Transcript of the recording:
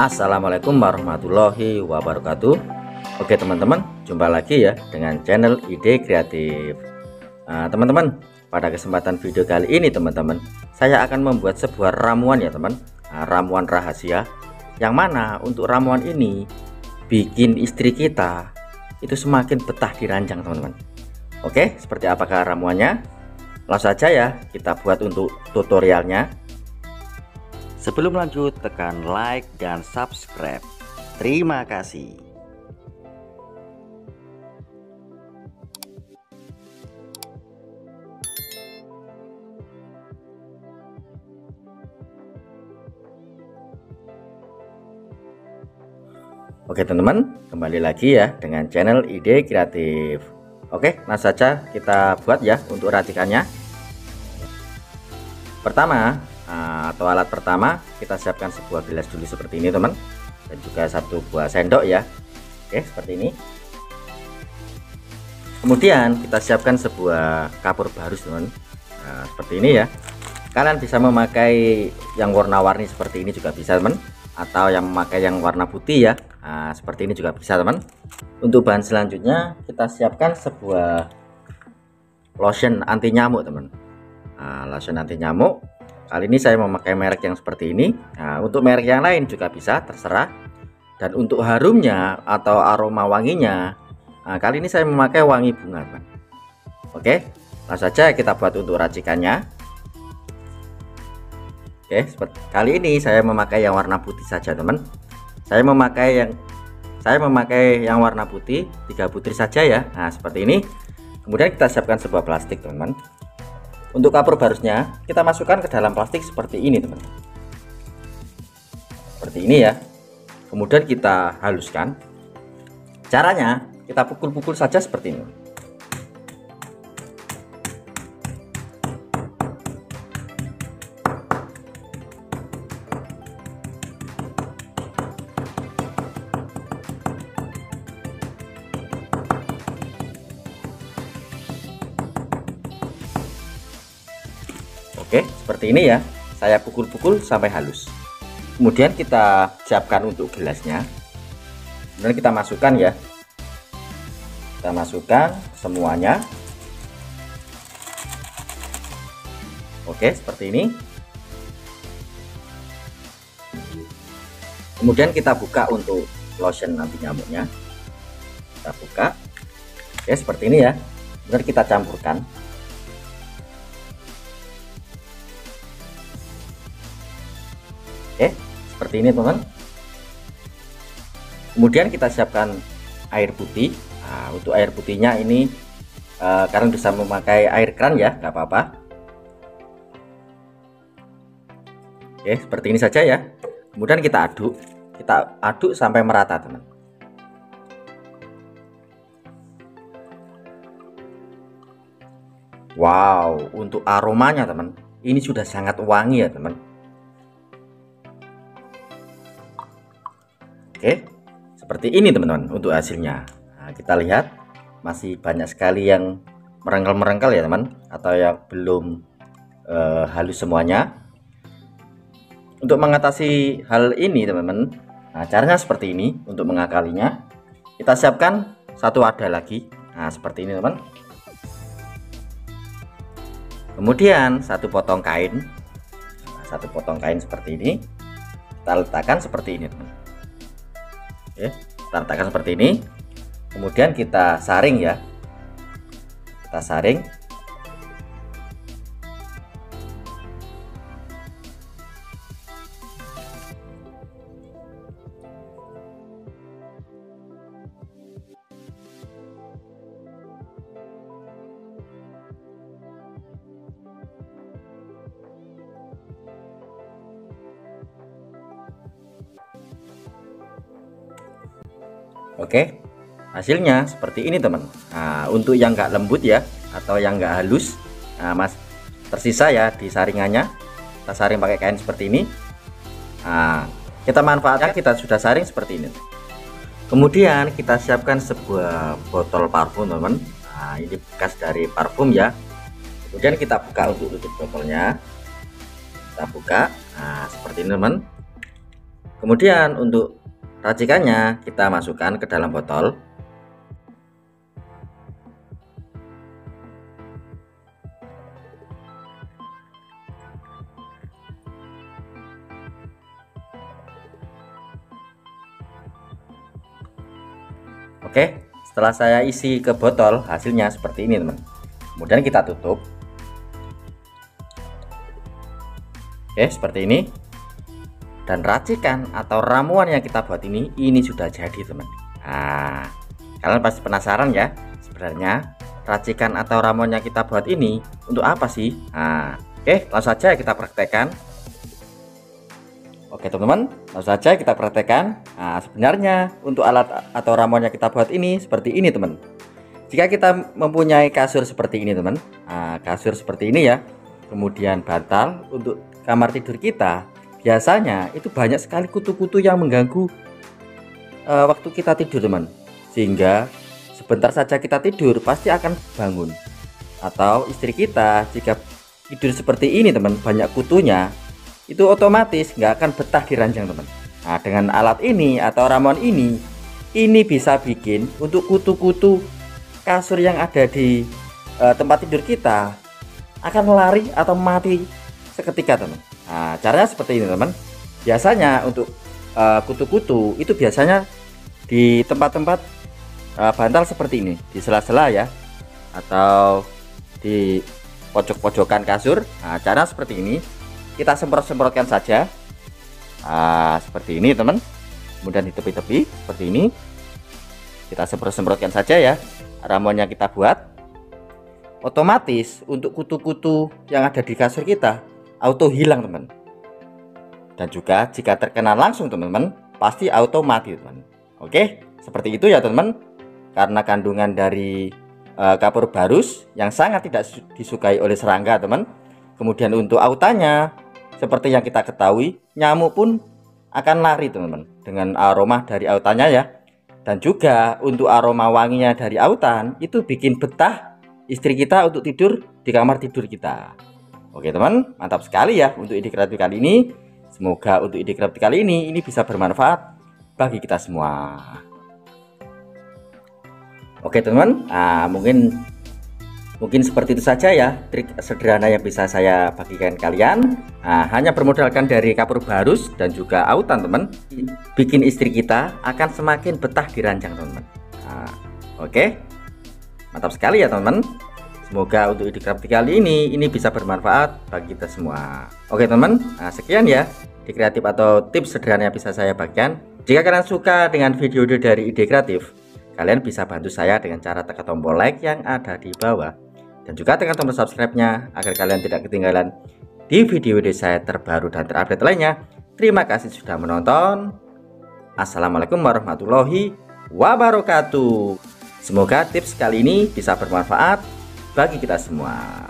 Assalamualaikum warahmatullahi wabarakatuh. Oke teman-teman, jumpa lagi ya dengan channel Ide Kreatif. Teman-teman, pada kesempatan video kali ini teman-teman, saya akan membuat sebuah ramuan ya teman, ramuan rahasia, yang mana untuk ramuan ini bikin istri kita itu semakin betah diranjang teman-teman. Oke, seperti apakah ramuannya? Langsung saja ya kita buat untuk tutorialnya. Sebelum lanjut, tekan like dan subscribe. Terima kasih. Oke teman-teman, kembali lagi ya dengan channel Ide Kreatif. Oke, langsung saja kita buat ya untuk racikannya. Pertama, atau alat pertama, kita siapkan sebuah gelas dulu seperti ini teman, dan juga satu buah sendok ya. Oke, seperti ini. Kemudian kita siapkan sebuah kapur barus teman, seperti ini ya. Kalian bisa memakai yang warna-warni seperti ini juga bisa teman, atau yang memakai yang warna putih ya. Seperti ini juga bisa teman. Untuk bahan selanjutnya kita siapkan sebuah lotion anti nyamuk teman. Lotion anti nyamuk. Kali ini saya memakai merek yang seperti ini. Untuk merek yang lain juga bisa, terserah. Dan untuk harumnya atau aroma wanginya, kali ini saya memakai wangi bunga teman. Oke, langsung saja kita buat untuk racikannya. Oke, kali ini saya memakai yang warna putih saja teman. Saya memakai yang warna putih 3 butir saja ya. Seperti ini. Kemudian kita siapkan sebuah plastik teman-teman. Untuk kapur barusnya kita masukkan ke dalam plastik seperti ini teman. Seperti ini ya. Kemudian kita haluskan. Caranya kita pukul-pukul saja seperti ini. Oke, seperti ini ya. Saya pukul-pukul sampai halus. Kemudian kita siapkan untuk gelasnya. Kemudian kita masukkan ya. Kita masukkan semuanya. Oke, seperti ini. Kemudian kita buka untuk lotion anti nyamuknya. Kita buka. Oke, seperti ini ya. Kemudian kita campurkan. Oke, seperti ini teman. Kemudian kita siapkan air putih. Untuk air putihnya ini kalian bisa memakai air keran ya, nggak apa-apa. Oke, seperti ini saja ya. Kemudian kita aduk sampai merata teman. Wow, untuk aromanya teman, ini sudah sangat wangi ya teman. Oke, seperti ini teman-teman untuk hasilnya. Kita lihat masih banyak sekali yang merengkel-merengkel ya teman, atau yang belum halus semuanya. Untuk mengatasi hal ini teman-teman, caranya seperti ini. Untuk mengakalinya kita siapkan satu wadah lagi, seperti ini teman. Kemudian satu potong kain, seperti ini. Kita letakkan seperti ini teman. Oke, kita letakkan seperti ini. Kemudian kita saring ya. Kita saring. Oke, hasilnya seperti ini teman. Untuk yang nggak lembut ya, atau yang nggak halus, tersisa ya di saringannya. Kita saring pakai kain seperti ini. Kita manfaatkan, kita sudah saring seperti ini. Kemudian kita siapkan sebuah botol parfum teman. Ini bekas dari parfum ya. Kemudian kita buka untuk tutup botolnya. Kita buka, seperti ini teman. Kemudian untuk racikannya kita masukkan ke dalam botol. Oke, setelah saya isi ke botol, hasilnya seperti ini teman. Kemudian kita tutup. Oke, seperti ini. Dan racikan atau ramuan yang kita buat ini sudah jadi teman. Nah, kalian pasti penasaran ya, sebenarnya racikan atau ramuan yang kita buat ini untuk apa sih? Nah, oke, langsung saja kita praktekkan. Oke teman-teman, langsung saja kita praktekkan. Nah, sebenarnya untuk alat atau ramuan yang kita buat ini seperti ini teman. Jika kita mempunyai kasur seperti ini teman, nah, kasur seperti ini ya, kemudian bantal untuk kamar tidur kita, biasanya itu banyak sekali kutu-kutu yang mengganggu waktu kita tidur teman, sehingga sebentar saja kita tidur pasti akan bangun. Atau istri kita jika tidur seperti ini teman, banyak kutunya, itu otomatis nggak akan betah di ranjang teman. Nah, dengan alat ini atau ramuan ini bisa bikin untuk kutu-kutu kasur yang ada di tempat tidur kita akan lari atau mati seketika teman. Nah, caranya seperti ini teman. Biasanya untuk kutu-kutu itu biasanya di tempat-tempat bantal seperti ini, di sela-sela ya, atau di pojok-pojokan kasur. Nah, cara seperti ini kita semprot-semprotkan saja. Nah, seperti ini teman. Kemudian di tepi-tepi seperti ini kita semprot-semprotkan saja ya ramuan yang kita buat. Otomatis untuk kutu-kutu yang ada di kasur kita auto hilang teman. Dan juga jika terkena langsung teman-teman, pasti auto mati teman. Oke, seperti itu ya teman-teman. Karena kandungan dari kapur barus yang sangat tidak disukai oleh serangga teman. Kemudian untuk autannya, seperti yang kita ketahui, nyamuk pun akan lari teman-teman dengan aroma dari autannya ya. Dan juga untuk aroma wanginya dari autan itu bikin betah istri kita untuk tidur di kamar tidur kita. Oke teman, mantap sekali ya untuk ide kreatif kali ini. Semoga untuk ide kreatif kali ini bisa bermanfaat bagi kita semua. Oke teman, mungkin seperti itu saja ya trik sederhana yang bisa saya bagikan kalian. Hanya bermodalkan dari kapur barus dan juga autan teman, bikin istri kita akan semakin betah di ranjang teman. Oke, mantap sekali ya teman. Semoga untuk ide kreatif kali ini bisa bermanfaat bagi kita semua. Oke teman, sekian ya ide kreatif atau tips sederhana yang bisa saya bagikan. Jika kalian suka dengan video dari ide kreatif, kalian bisa bantu saya dengan cara tekan tombol like yang ada di bawah. Dan juga tekan tombol subscribe-nya agar kalian tidak ketinggalan di video-video saya terbaru dan terupdate lainnya. Terima kasih sudah menonton. Assalamualaikum warahmatullahi wabarakatuh. Semoga tips kali ini bisa bermanfaat bagi kita semua.